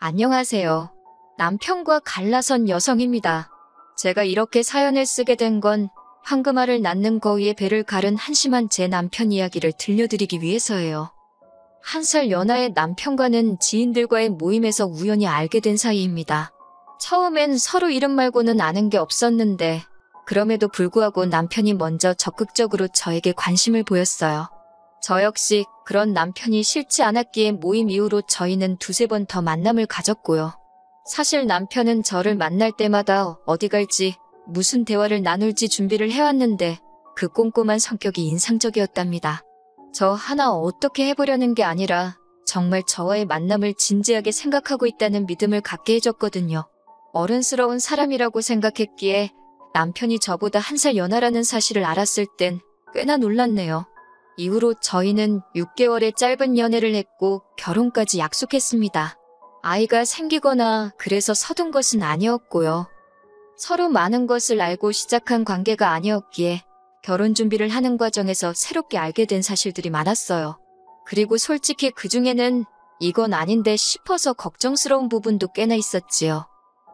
안녕하세요. 남편과 갈라선 여성입니다. 제가 이렇게 사연을 쓰게 된 건 황금알을 낳는 거위에 배를 가른 한심한 제 남편 이야기를 들려드리기 위해서예요. 1살 연하의 남편과는 지인들과의 모임에서 우연히 알게 된 사이입니다. 처음엔 서로 이름 말고는 아는 게 없었는데 그럼에도 불구하고 남편이 먼저 적극적으로 저에게 관심을 보였어요. 저 역시 그런 남편이 싫지 않았기에 모임 이후로 저희는 두세 번 더 만남을 가졌고요. 사실 남편은 저를 만날 때마다 어디 갈지 무슨 대화를 나눌지 준비를 해왔는데 그 꼼꼼한 성격이 인상적이었답니다. 저 하나 어떻게 해보려는 게 아니라 정말 저와의 만남을 진지하게 생각하고 있다는 믿음을 갖게 해줬거든요. 어른스러운 사람이라고 생각했기에 남편이 저보다 1살 연하라는 사실을 알았을 땐 꽤나 놀랐네요. 이후로 저희는 6개월의 짧은 연애를 했고 결혼까지 약속했습니다. 아이가 생기거나 그래서 서둔 것은 아니었고요. 서로 많은 것을 알고 시작한 관계가 아니었기에 결혼 준비를 하는 과정에서 새롭게 알게 된 사실들이 많았어요. 그리고 솔직히 그중에는 이건 아닌데 싶어서 걱정스러운 부분도 꽤나 있었지요.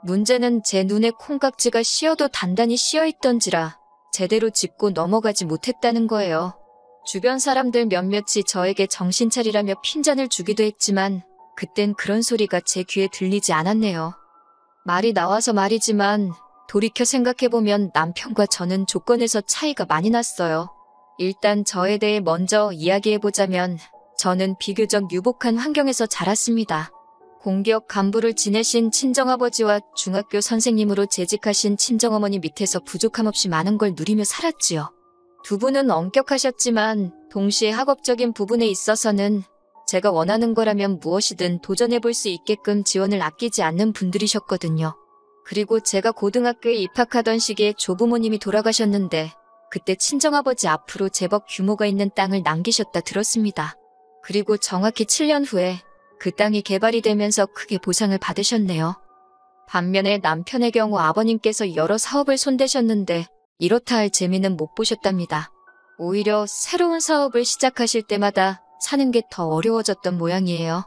문제는 제 눈에 콩깍지가 씌어도 단단히 씌어있던지라 제대로 짚고 넘어가지 못했다는 거예요. 주변 사람들 몇몇이 저에게 정신 차리라며 핀잔을 주기도 했지만 그땐 그런 소리가 제 귀에 들리지 않았네요. 말이 나와서 말이지만 돌이켜 생각해보면 남편과 저는 조건에서 차이가 많이 났어요. 일단 저에 대해 먼저 이야기해보자면 저는 비교적 유복한 환경에서 자랐습니다. 공기업 간부를 지내신 친정아버지와 중학교 선생님으로 재직하신 친정어머니 밑에서 부족함 없이 많은 걸 누리며 살았지요. 두 분은 엄격하셨지만 동시에 학업적인 부분에 있어서는 제가 원하는 거라면 무엇이든 도전해볼 수 있게끔 지원을 아끼지 않는 분들이셨거든요. 그리고 제가 고등학교에 입학하던 시기에 조부모님이 돌아가셨는데 그때 친정아버지 앞으로 제법 규모가 있는 땅을 남기셨다 들었습니다. 그리고 정확히 7년 후에 그 땅이 개발이 되면서 크게 보상을 받으셨네요. 반면에 남편의 경우 아버님께서 여러 사업을 손대셨는데 이렇다 할 재미는 못 보셨답니다. 오히려 새로운 사업을 시작하실 때마다 사는 게 더 어려워졌던 모양이에요.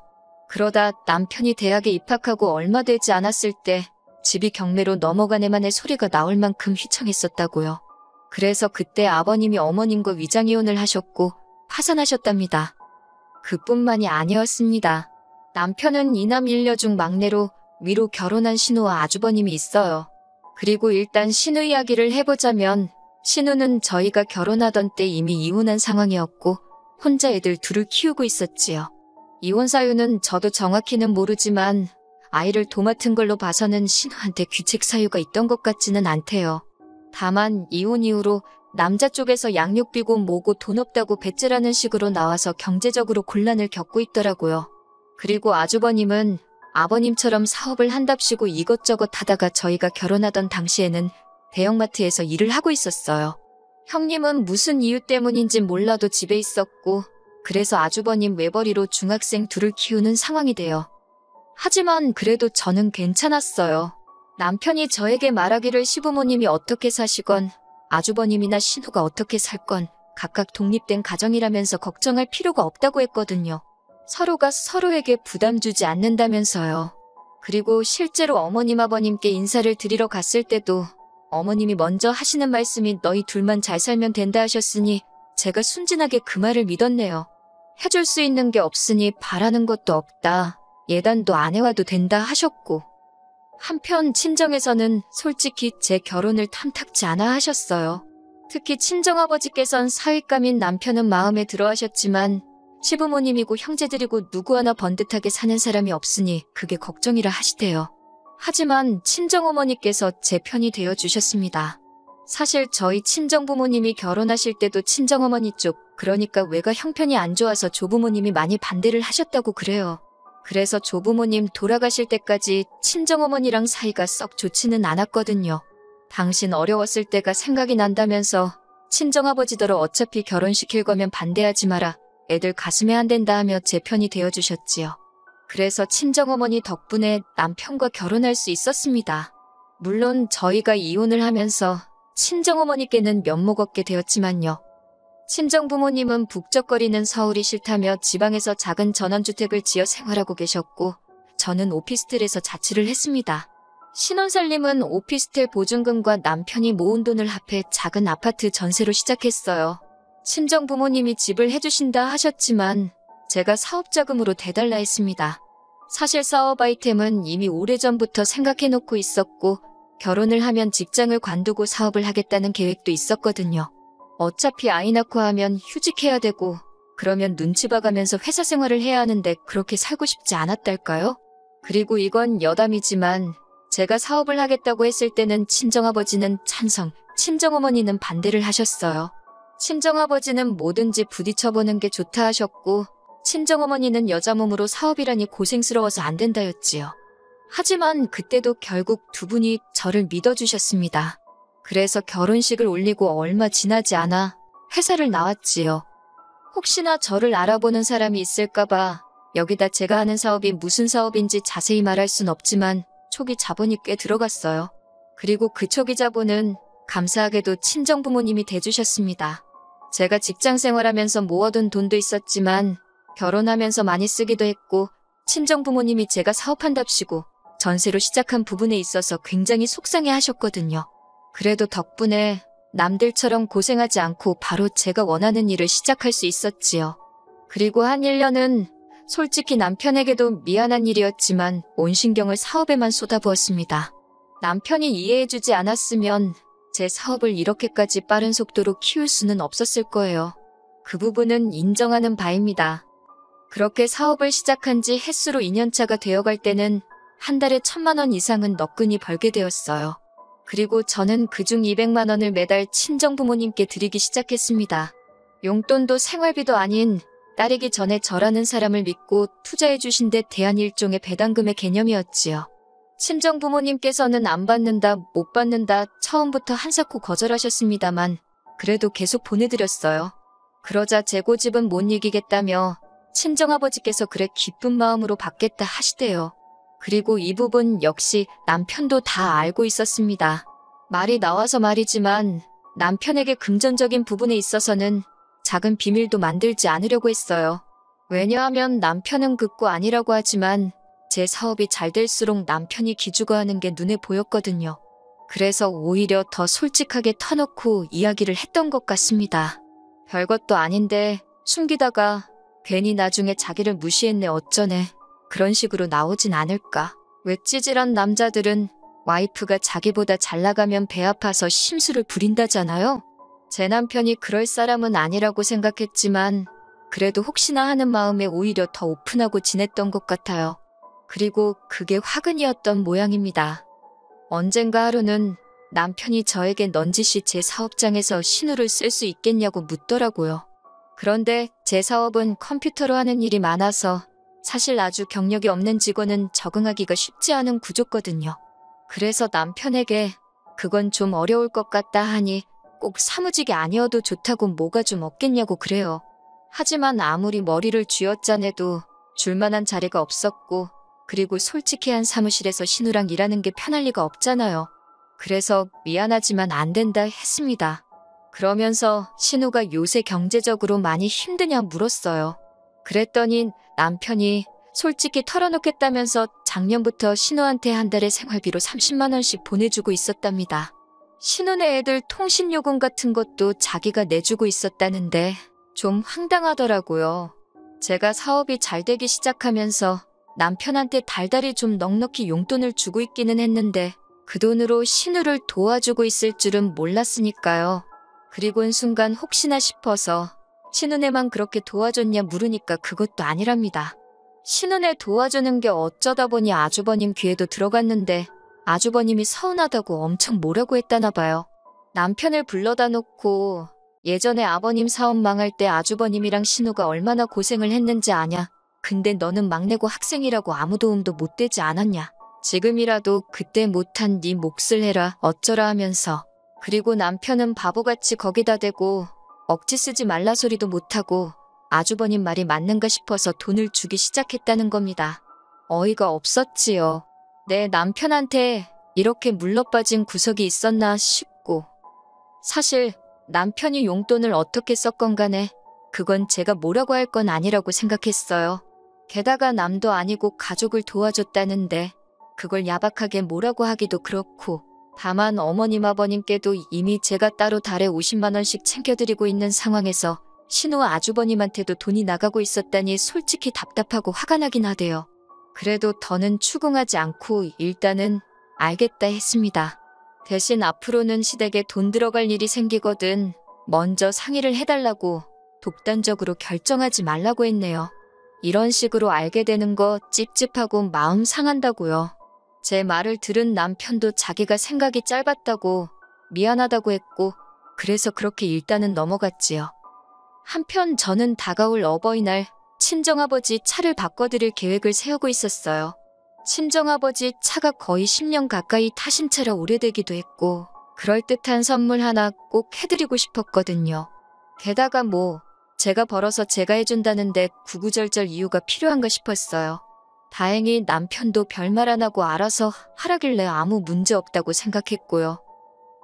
그러다 남편이 대학에 입학하고 얼마 되지 않았을 때 집이 경매로 넘어가네만의 소리가 나올 만큼 휘청했었다고요. 그래서 그때 아버님이 어머님과 위장이혼을 하셨고 파산하셨답니다. 그뿐만이 아니었습니다. 남편은 이남 일녀 중 막내로 위로 결혼한 신우와 아주버님이 있어요. 그리고 일단 신우 이야기를 해보자면 신우는 저희가 결혼하던 때 이미 이혼한 상황이었고 혼자 애들 둘을 키우고 있었지요. 이혼 사유는 저도 정확히는 모르지만 아이를 도맡은 걸로 봐서는 신우한테 귀책 사유가 있던 것 같지는 않대요. 다만 이혼 이후로 남자 쪽에서 양육비고 뭐고 돈 없다고 배째라는 식으로 나와서 경제적으로 곤란을 겪고 있더라고요. 그리고 아주버님은 아버님처럼 사업을 한답시고 이것저것 하다가 저희가 결혼하던 당시에는 대형마트에서 일을 하고 있었어요. 형님은 무슨 이유 때문인진 몰라도 집에 있었고 그래서 아주버님 외벌이로 중학생 둘을 키우는 상황이 돼요. 하지만 그래도 저는 괜찮았어요. 남편이 저에게 말하기를 시부모님이 어떻게 사시건 아주버님이나 신우가 어떻게 살건 각각 독립된 가정이라면서 걱정할 필요가 없다고 했거든요. 서로가 서로에게 부담 주지 않는다면서요. 그리고 실제로 어머님 아버님께 인사를 드리러 갔을 때도 어머님이 먼저 하시는 말씀이 너희 둘만 잘 살면 된다 하셨으니 제가 순진하게 그 말을 믿었네요. 해줄 수 있는 게 없으니 바라는 것도 없다. 예단도 안 해와도 된다 하셨고 한편 친정에서는 솔직히 제 결혼을 탐탁지 않아 하셨어요. 특히 친정아버지께선 사윗감인 남편은 마음에 들어 하셨지만 시부모님이고 형제들이고 누구 하나 번듯하게 사는 사람이 없으니 그게 걱정이라 하시대요. 하지만 친정어머니께서 제 편이 되어주셨습니다. 사실 저희 친정부모님이 결혼하실 때도 친정어머니 쪽, 그러니까 외가 형편이 안 좋아서 조부모님이 많이 반대를 하셨다고 그래요. 그래서 조부모님 돌아가실 때까지 친정어머니랑 사이가 썩 좋지는 않았거든요. 당신 어려웠을 때가 생각이 난다면서 친정아버지더러 어차피 결혼시킬 거면 반대하지 마라. 애들 가슴에 안 된다 하며 제 편이 되어주셨지요. 그래서 친정어머니 덕분에 남편과 결혼할 수 있었습니다. 물론 저희가 이혼을 하면서 친정어머니께는 면목 없게 되었지만요. 친정부모님은 북적거리는 서울이 싫다며 지방에서 작은 전원주택을 지어 생활하고 계셨고 저는 오피스텔에서 자취를 했습니다. 신혼살림은 오피스텔 보증금과 남편이 모은 돈을 합해 작은 아파트 전세로 시작했어요. 친정 부모님이 집을 해주신다 하셨지만 제가 사업자금으로 대달라 했습니다. 사실 사업 아이템은 이미 오래전부터 생각해놓고 있었고 결혼을 하면 직장을 관두고 사업을 하겠다는 계획도 있었거든요. 어차피 아이 낳고 하면 휴직해야 되고 그러면 눈치 봐가면서 회사 생활을 해야 하는데 그렇게 살고 싶지 않았달까요? 그리고 이건 여담이지만 제가 사업을 하겠다고 했을 때는 친정아버지는 찬성, 친정어머니는 반대를 하셨어요. 친정아버지는 뭐든지 부딪혀보는 게 좋다 하셨고 친정어머니는 여자 몸으로 사업이라니 고생스러워서 안 된다였지요. 하지만 그때도 결국 두 분이 저를 믿어주셨습니다. 그래서 결혼식을 올리고 얼마 지나지 않아 회사를 나왔지요. 혹시나 저를 알아보는 사람이 있을까봐 여기다 제가 하는 사업이 무슨 사업인지 자세히 말할 순 없지만 초기 자본이 꽤 들어갔어요. 그리고 그 초기 자본은 감사하게도 친정부모님이 대주셨습니다. 제가 직장 생활하면서 모아둔 돈도 있었지만 결혼하면서 많이 쓰기도 했고 친정부모님이 제가 사업한답시고 전세로 시작한 부분에 있어서 굉장히 속상해 하셨거든요. 그래도 덕분에 남들처럼 고생하지 않고 바로 제가 원하는 일을 시작할 수 있었지요. 그리고 한 1년은 솔직히 남편에게도 미안한 일이었지만 온 신경을 사업에만 쏟아부었습니다. 남편이 이해해주지 않았으면 제 사업을 이렇게까지 빠른 속도로 키울 수는 없었을 거예요. 그 부분은 인정하는 바입니다. 그렇게 사업을 시작한 지 햇수로 2년차가 되어갈 때는 한 달에 1,000만 원 이상은 너끈히 벌게 되었어요. 그리고 저는 그중 200만 원을 매달 친정부모님께 드리기 시작했습니다. 용돈도 생활비도 아닌 딸이기 전에 저라는 사람을 믿고 투자해 주신 데 대한 일종의 배당금의 개념이었지요. 친정부모님께서는 안 받는다, 못 받는다 처음부터 한사코 거절하셨습니다만 그래도 계속 보내드렸어요. 그러자 제 고집은 못 이기겠다며 친정아버지께서 그래 기쁜 마음으로 받겠다 하시대요. 그리고 이 부분 역시 남편도 다 알고 있었습니다. 말이 나와서 말이지만 남편에게 금전적인 부분에 있어서는 작은 비밀도 만들지 않으려고 했어요. 왜냐하면 남편은 극구 아니라고 하지만 제 사업이 잘 될수록 남편이 기죽어하는 게 눈에 보였거든요. 그래서 오히려 더 솔직하게 터놓고 이야기를 했던 것 같습니다. 별것도 아닌데 숨기다가 괜히 나중에 자기를 무시했네 어쩌네 그런 식으로 나오진 않을까. 왜 찌질한 남자들은 와이프가 자기보다 잘 나가면 배 아파서 심술을 부린다잖아요. 제 남편이 그럴 사람은 아니라고 생각했지만 그래도 혹시나 하는 마음에 오히려 더 오픈하고 지냈던 것 같아요. 그리고 그게 화근이었던 모양입니다. 언젠가 하루는 남편이 저에게 넌지시 제 사업장에서 신호를 쓸 수 있겠냐고 묻더라고요. 그런데 제 사업은 컴퓨터로 하는 일이 많아서 사실 아주 경력이 없는 직원은 적응하기가 쉽지 않은 구조거든요. 그래서 남편에게 그건 좀 어려울 것 같다 하니 꼭 사무직이 아니어도 좋다고 뭐가 좀 없겠냐고 그래요. 하지만 아무리 머리를 쥐어짜내도 줄만한 자리가 없었고 그리고 솔직히 한 사무실에서 신우랑 일하는 게 편할 리가 없잖아요. 그래서 미안하지만 안 된다 했습니다. 그러면서 신우가 요새 경제적으로 많이 힘드냐 물었어요. 그랬더니 남편이 솔직히 털어놓겠다면서 작년부터 신우한테 한 달에 생활비로 30만 원씩 보내주고 있었답니다. 신우네 애들 통신요금 같은 것도 자기가 내주고 있었다는데 좀 황당하더라고요. 제가 사업이 잘 되기 시작하면서 남편한테 달달이 좀 넉넉히 용돈을 주고 있기는 했는데 그 돈으로 신우를 도와주고 있을 줄은 몰랐으니까요. 그리곤 순간 혹시나 싶어서 신우네만 그렇게 도와줬냐 물으니까 그것도 아니랍니다. 신우네 도와주는 게 어쩌다 보니 아주버님 귀에도 들어갔는데 아주버님이 서운하다고 엄청 뭐라고 했다나 봐요. 남편을 불러다 놓고 예전에 아버님 사업 망할 때 아주버님이랑 신우가 얼마나 고생을 했는지 아냐. 근데 너는 막내고 학생이라고 아무 도움도 못 되지 않았냐. 지금이라도 그때 못한 네 몫을 해라 어쩌라 하면서. 그리고 남편은 바보같이 거기다 대고 억지 쓰지 말라 소리도 못하고 아주버님 말이 맞는가 싶어서 돈을 주기 시작했다는 겁니다. 어이가 없었지요. 내 남편한테 이렇게 물러빠진 구석이 있었나 싶고. 사실 남편이 용돈을 어떻게 썼건 간에 그건 제가 뭐라고 할 건 아니라고 생각했어요. 게다가 남도 아니고 가족을 도와줬다는데 그걸 야박하게 뭐라고 하기도 그렇고, 다만 어머님 아버님께도 이미 제가 따로 달에 50만 원씩 챙겨드리고 있는 상황에서 신우와 아주버님한테도 돈이 나가고 있었다니 솔직히 답답하고 화가 나긴 하대요. 그래도 더는 추궁하지 않고 일단은 알겠다 했습니다. 대신 앞으로는 시댁에 돈 들어갈 일이 생기거든 먼저 상의를 해달라고 독단적으로 결정하지 말라고 했네요. 이런 식으로 알게 되는 거 찝찝하고 마음 상한다고요. 제 말을 들은 남편도 자기가 생각이 짧았다고 미안하다고 했고, 그래서 그렇게 일단은 넘어갔지요. 한편 저는 다가올 어버이날 친정아버지 차를 바꿔드릴 계획을 세우고 있었어요. 친정아버지 차가 거의 10년 가까이 타신 차라 오래되기도 했고, 그럴듯한 선물 하나 꼭 해드리고 싶었거든요. 게다가 제가 벌어서 제가 해준다는데 구구절절 이유가 필요한가 싶었어요. 다행히 남편도 별말 안 하고 알아서 하라길래 아무 문제 없다고 생각했고요.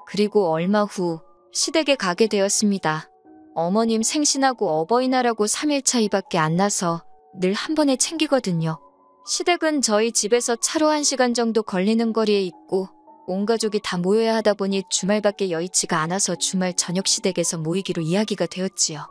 그리고 얼마 후 시댁에 가게 되었습니다. 어머님 생신하고 어버이날하고 3일 차이밖에 안 나서 늘 한 번에 챙기거든요. 시댁은 저희 집에서 차로 1시간 정도 걸리는 거리에 있고, 온 가족이 다 모여야 하다 보니 주말밖에 여의치가 않아서 주말 저녁 시댁에서 모이기로 이야기가 되었지요.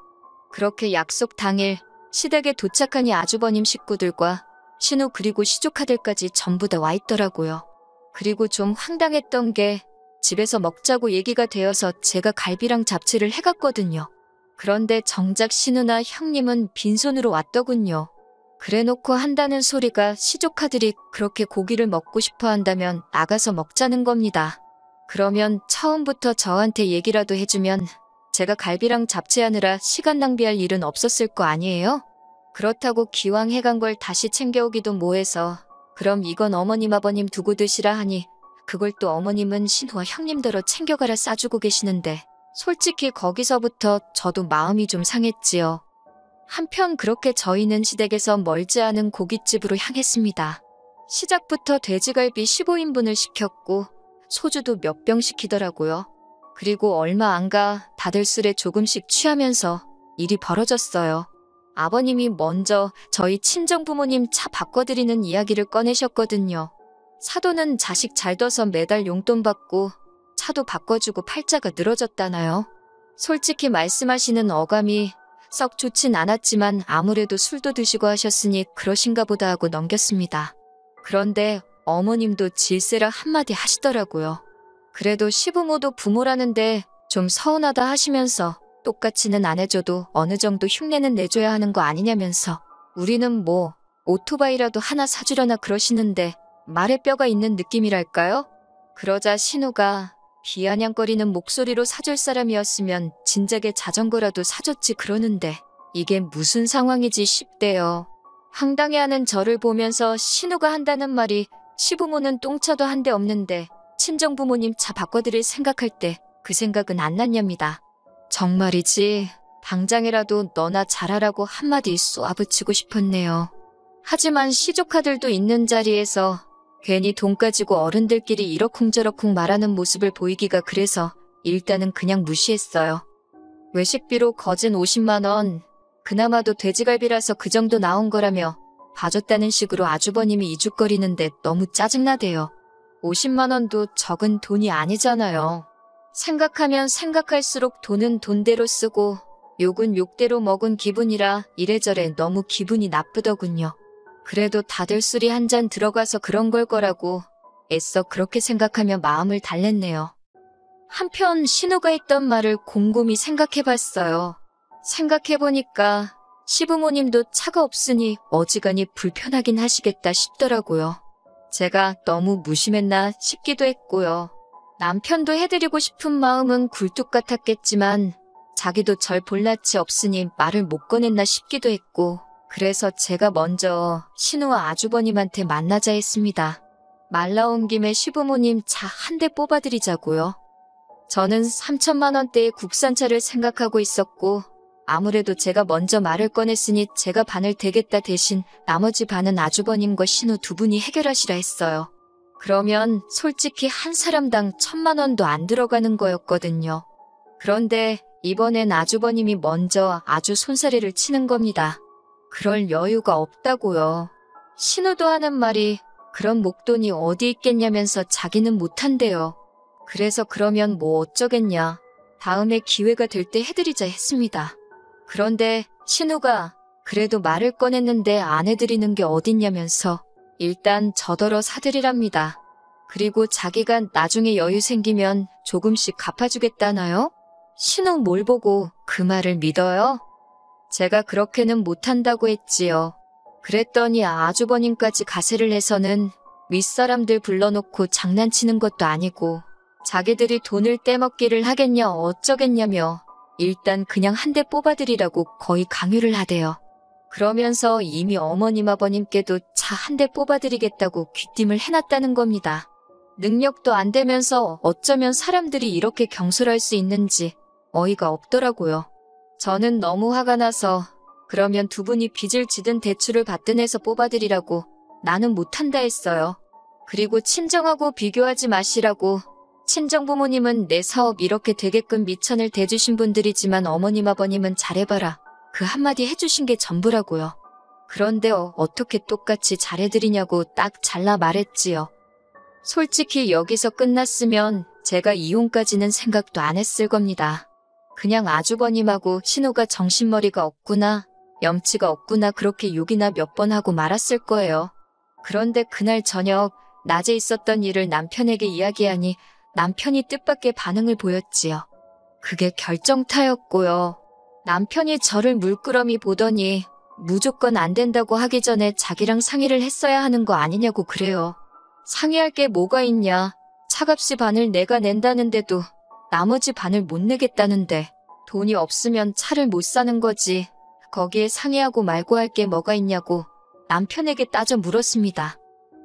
그렇게 약속 당일 시댁에 도착하니 아주버님 식구들과 신우 그리고 시조카들까지 전부 다 와 있더라고요. 그리고 좀 황당했던 게 집에서 먹자고 얘기가 되어서 제가 갈비랑 잡채를 해갔거든요. 그런데 정작 신우나 형님은 빈손으로 왔더군요. 그래놓고 한다는 소리가 시조카들이 그렇게 고기를 먹고 싶어 한다면 나가서 먹자는 겁니다. 그러면 처음부터 저한테 얘기라도 해주면 제가 갈비랑 잡채하느라 시간 낭비할 일은 없었을 거 아니에요? 그렇다고 기왕 해간 걸 다시 챙겨오기도 뭐해서 그럼 이건 어머님 아버님 두고 드시라 하니, 그걸 또 어머님은 신우와 형님더러 챙겨가라 싸주고 계시는데 솔직히 거기서부터 저도 마음이 좀 상했지요. 한편 그렇게 저희는 시댁에서 멀지 않은 고깃집으로 향했습니다. 시작부터 돼지갈비 15인분을 시켰고 소주도 몇 병 시키더라고요. 그리고 얼마 안 가 다들 술에 조금씩 취하면서 일이 벌어졌어요. 아버님이 먼저 저희 친정부모님 차 바꿔드리는 이야기를 꺼내셨거든요. 사돈은 자식 잘 둬서 매달 용돈 받고 차도 바꿔주고 팔자가 늘어졌다나요. 솔직히 말씀하시는 어감이 썩 좋진 않았지만 아무래도 술도 드시고 하셨으니 그러신가 보다 하고 넘겼습니다. 그런데 어머님도 질세라 한마디 하시더라고요. 그래도 시부모도 부모라는데 좀 서운하다 하시면서 똑같이는 안 해줘도 어느 정도 흉내는 내줘야 하는 거 아니냐면서 우리는 오토바이라도 하나 사주려나 그러시는데 말에 뼈가 있는 느낌이랄까요? 그러자 신우가 비아냥거리는 목소리로 사줄 사람이었으면 진작에 자전거라도 사줬지 그러는데 이게 무슨 상황이지 싶대요. 황당해하는 저를 보면서 신우가 한다는 말이 시부모는 똥차도 한 대 없는데 친정부모님 차 바꿔드릴 생각할 때 그 생각은 안 났냐입니다. 정말이지 당장이라도 너나 잘하라고 한마디 쏘아붙이고 싶었네요. 하지만 시조카들도 있는 자리에서 괜히 돈 가지고 어른들끼리 이러쿵저러쿵 말하는 모습을 보이기가 그래서 일단은 그냥 무시했어요. 외식비로 거진 50만 원, 그나마도 돼지갈비라서 그 정도 나온 거라며 봐줬다는 식으로 아주버님이 이죽거리는데 너무 짜증나대요. 50만 원도 적은 돈이 아니잖아요. 생각하면 생각할수록 돈은 돈대로 쓰고 욕은 욕대로 먹은 기분이라 이래저래 너무 기분이 나쁘더군요. 그래도 다들 술이 한 잔 들어가서 그런 걸 거라고 애써 그렇게 생각하며 마음을 달랬네요. 한편 신우가 했던 말을 곰곰이 생각해봤어요. 생각해보니까 시부모님도 차가 없으니 어지간히 불편하긴 하시겠다 싶더라고요. 제가 너무 무심했나 싶기도 했고요. 남편도 해드리고 싶은 마음은 굴뚝 같았겠지만 자기도 절 볼 낯이 없으니 말을 못 꺼냈나 싶기도 했고, 그래서 제가 먼저 신우와 아주버님한테 만나자 했습니다. 말 나온 김에 시부모님 차 한 대 뽑아드리자고요. 저는 3천만 원대의 국산차를 생각하고 있었고, 아무래도 제가 먼저 말을 꺼냈으니 제가 반을 대겠다 대신 나머지 반은 아주버님과 신우 두 분이 해결하시라 했어요. 그러면 솔직히 한 사람당 1,000만 원도 안 들어가는 거였거든요. 그런데 이번엔 아주버님이 먼저 아주 손사래를 치는 겁니다. 그럴 여유가 없다고요. 신우도 하는 말이 그런 목돈이 어디 있겠냐면서 자기는 못한대요. 그래서 그러면 뭐 어쩌겠냐. 다음에 기회가 될 때 해드리자 했습니다. 그런데 신우가 그래도 말을 꺼냈는데 안 해드리는 게 어딨냐면서 일단 저더러 사드리랍니다. 그리고 자기가 나중에 여유 생기면 조금씩 갚아주겠다나요? 신우 뭘 보고 그 말을 믿어요? 제가 그렇게는 못한다고 했지요. 그랬더니 아주버님까지 가세를 해서는 윗사람들 불러놓고 장난치는 것도 아니고 자기들이 돈을 떼먹기를 하겠냐 어쩌겠냐며 일단 그냥 한 대 뽑아드리라고 거의 강요를 하대요. 그러면서 이미 어머님 아버님께도 차 한 대 뽑아드리겠다고 귀띔을 해놨다는 겁니다. 능력도 안 되면서 어쩌면 사람들이 이렇게 경솔할 수 있는지 어이가 없더라고요. 저는 너무 화가 나서 그러면 두 분이 빚을 지든 대출을 받든 해서 뽑아드리라고 나는 못한다 했어요. 그리고 친정하고 비교하지 마시라고. 친정부모님은 내 사업 이렇게 되게끔 미천을 대주신 분들이지만 어머님 아버님은 잘해봐라. 그 한마디 해주신 게 전부라고요. 그런데 어떻게 똑같이 잘해드리냐고 딱 잘라 말했지요. 솔직히 여기서 끝났으면 제가 이혼까지는 생각도 안 했을 겁니다. 그냥 아주버님하고 신우가 정신머리가 없구나, 염치가 없구나 그렇게 욕이나 몇 번 하고 말았을 거예요. 그런데 그날 저녁 낮에 있었던 일을 남편에게 이야기하니 남편이 뜻밖의 반응을 보였지요. 그게 결정타였고요. 남편이 저를 물끄러미 보더니 무조건 안 된다고 하기 전에 자기랑 상의를 했어야 하는 거 아니냐고 그래요. 상의할 게 뭐가 있냐. 차값이 반을 내가 낸다는데도 나머지 반을 못 내겠다는데 돈이 없으면 차를 못 사는 거지. 거기에 상의하고 말고 할 게 뭐가 있냐고 남편에게 따져 물었습니다.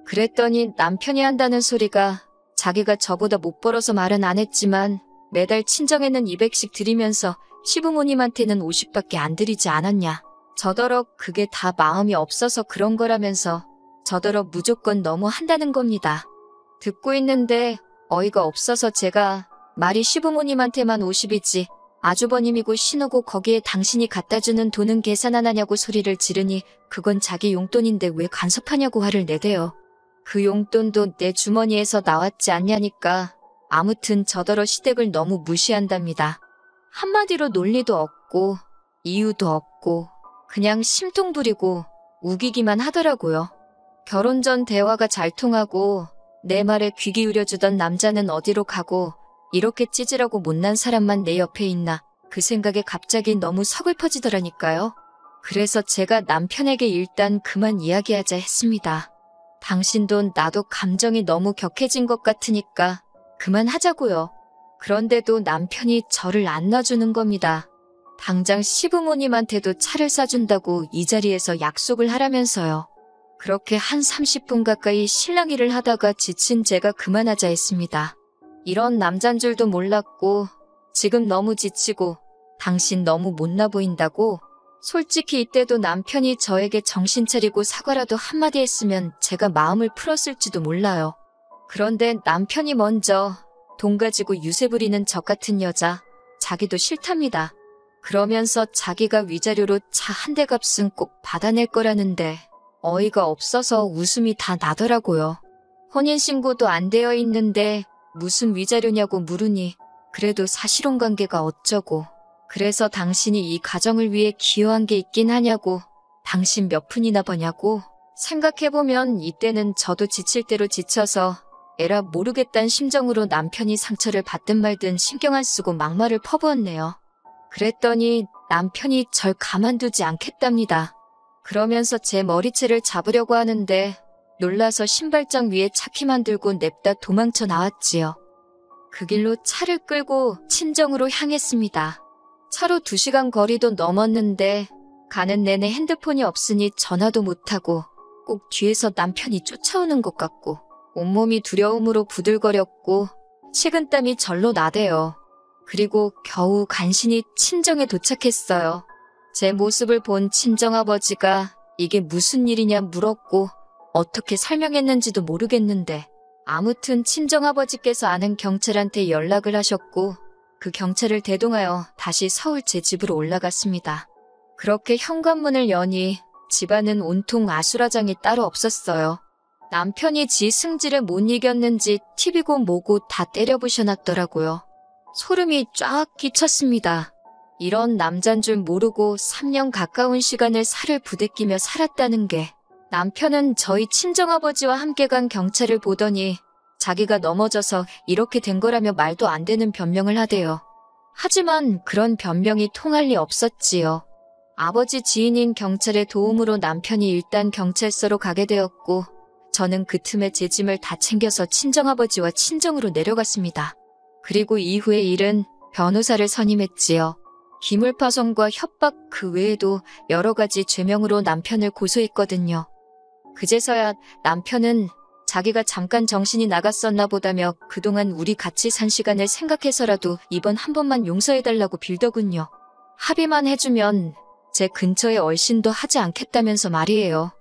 그랬더니 남편이 한다는 소리가 자기가 저보다 못 벌어서 말은 안 했지만 매달 친정에는 200씩 드리면서 시부모님한테는 50밖에 안 드리지 않았냐. 저더러 그게 다 마음이 없어서 그런 거라면서 저더러 무조건 너무 한다는 겁니다. 듣고 있는데 어이가 없어서 제가 말이 시부모님한테만 50이지 아주버님이고 신우고 거기에 당신이 갖다주는 돈은 계산 안 하냐고 소리를 지르니 그건 자기 용돈인데 왜 간섭하냐고 화를 내대요. 그 용돈도 내 주머니에서 나왔지 않냐니까. 아무튼 저더러 시댁을 너무 무시한답니다. 한마디로 논리도 없고 이유도 없고 그냥 심통 부리고 우기기만 하더라고요. 결혼 전 대화가 잘 통하고 내 말에 귀 기울여주던 남자는 어디로 가고 이렇게 찌질하고 못난 사람만 내 옆에 있나 그 생각에 갑자기 너무 서글퍼지더라니까요. 그래서 제가 남편에게 일단 그만 이야기하자 했습니다. 당신도 나도 감정이 너무 격해진 것 같으니까 그만하자고요. 그런데도 남편이 저를 안 놔주는 겁니다. 당장 시부모님한테도 차를 사준다고 이 자리에서 약속을 하라면서요. 그렇게 한 30분 가까이 실랑이를 하다가 지친 제가 그만하자 했습니다. 이런 남잔 줄도 몰랐고 지금 너무 지치고 당신 너무 못나 보인다고. 솔직히 이때도 남편이 저에게 정신 차리고 사과라도 한마디 했으면 제가 마음을 풀었을지도 몰라요. 그런데 남편이 먼저 돈 가지고 유세 부리는 적 같은 여자, 자기도 싫답니다. 그러면서 자기가 위자료로 차 한 대 값은 꼭 받아낼 거라는데 어이가 없어서 웃음이 다 나더라고요. 혼인신고도 안 되어 있는데 무슨 위자료냐고 물으니 그래도 사실혼 관계가 어쩌고 그래서 당신이 이 가정을 위해 기여한 게 있긴 하냐고 당신 몇 푼이나 버냐고 생각해보면 이때는 저도 지칠 대로 지쳐서 에라 모르겠단 심정으로 남편이 상처를 받든 말든 신경 안 쓰고 막말을 퍼부었네요. 그랬더니 남편이 절 가만두지 않겠답니다. 그러면서 제 머리채를 잡으려고 하는데 놀라서 신발장 위에 차키만 들고 냅다 도망쳐 나왔지요. 그 길로 차를 끌고 친정으로 향했습니다. 차로 2시간 거리도 넘었는데 가는 내내 핸드폰이 없으니 전화도 못하고 꼭 뒤에서 남편이 쫓아오는 것 같고 온몸이 두려움으로 부들거렸고 식은땀이 절로 나대요. 그리고 겨우 간신히 친정에 도착했어요. 제 모습을 본 친정아버지가 이게 무슨 일이냐 물었고 어떻게 설명했는지도 모르겠는데 아무튼 친정아버지께서 아는 경찰한테 연락을 하셨고 그 경찰을 대동하여 다시 서울 제 집으로 올라갔습니다. 그렇게 현관문을 여니 집안은 온통 아수라장이 따로 없었어요. 남편이 지 승질에 못 이겼는지 TV고 뭐고 다 때려부셔놨더라고요. 소름이 쫙 끼쳤습니다. 이런 남잔 줄 모르고 3년 가까운 시간을 살을 부대끼며 살았다는 게, 남편은 저희 친정아버지와 함께 간 경찰을 보더니 자기가 넘어져서 이렇게 된 거라며 말도 안 되는 변명을 하대요. 하지만 그런 변명이 통할 리 없었지요. 아버지 지인인 경찰의 도움으로 남편이 일단 경찰서로 가게 되었고, 저는 그 틈에 제 짐을 다 챙겨서 친정아버지와 친정으로 내려갔습니다. 그리고 이후의 일은 변호사를 선임했지요. 기물파손과 협박 그 외에도 여러 가지 죄명으로 남편을 고소했거든요. 그제서야 남편은 자기가 잠깐 정신이 나갔었나 보다며 그동안 우리 같이 산 시간을 생각해서라도 이번 한 번만 용서해달라고 빌더군요. 합의만 해주면 제 근처에 얼씬도 하지 않겠다면서 말이에요.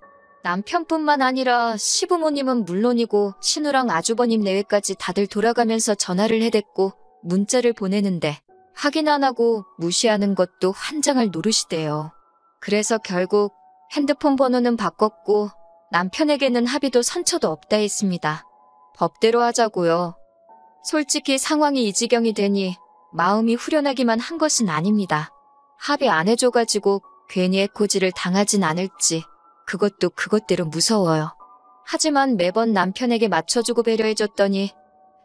남편뿐만 아니라 시부모님은 물론이고 신우랑 아주버님 내외까지 다들 돌아가면서 전화를 해댔고 문자를 보내는데 확인 안 하고 무시하는 것도 환장할 노릇이대요. 그래서 결국 핸드폰 번호는 바꿨고 남편에게는 합의도 선처도 없다 했습니다. 법대로 하자고요. 솔직히 상황이 이 지경이 되니 마음이 후련하기만 한 것은 아닙니다. 합의 안 해줘가지고 괜히 해코지를 당하진 않을지 그것도 그것대로 무서워요. 하지만 매번 남편에게 맞춰주고 배려해줬더니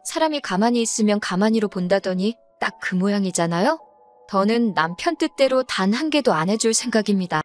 사람이 가만히 있으면 가만히로 본다더니 딱 그 모양이잖아요? 더는 남편 뜻대로 단 한 개도 안 해줄 생각입니다.